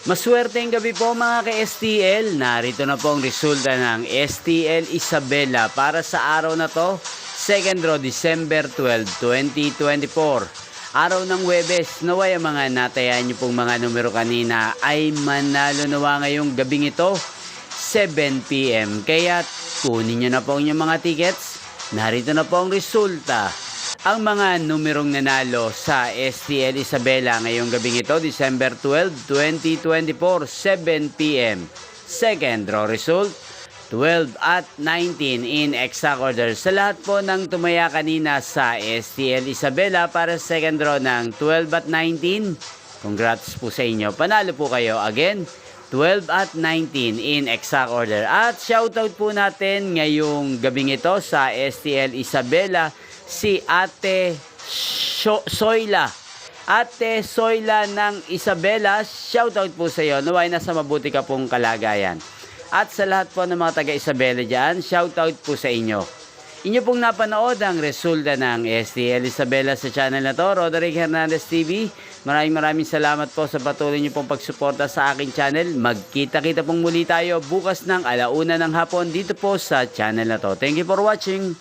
Maswerteng gabi po mga ka-STL. Narito na po ang resulta ng STL Isabela para sa araw na to, 2nd December 12, 2024. Araw ng Huwebes, naway ang mga natayaan niyo pong mga numero kanina ay manalo nawa ngayong gabing ito, 7 PM. Kaya kunin niyo na po ang inyong mga tickets. Narito na po ang resulta. Ang mga numerong nanalo sa STL Isabela ngayong gabing ito, December 12, 2024, 7 PM. Second draw result, 12 at 19 in exact order. Sa lahat po ng tumaya kanina sa STL Isabela para sa second draw ng 12 at 19, congrats po sa inyo. Panalo po kayo again, 12 at 19 in exact order. At shoutout po natin ngayong gabing ito sa STL Isabela, si Ate Soyla. Ate Soyla ng Isabela, shoutout po sa iyo. Naway nasa mabuti ka pong kalagayan. At sa lahat po ng mga taga Isabela dyan, shoutout po sa inyo. Inyo pong napanood ang resulta ng STL Isabela sa channel na to, Roderick Hernandez TV. Maraming salamat po sa patuloy niyo pong pagsuporta sa aking channel. Magkita-kita pong muli tayo bukas ng 1:00 ng hapon dito po sa channel na to. Thank you for watching.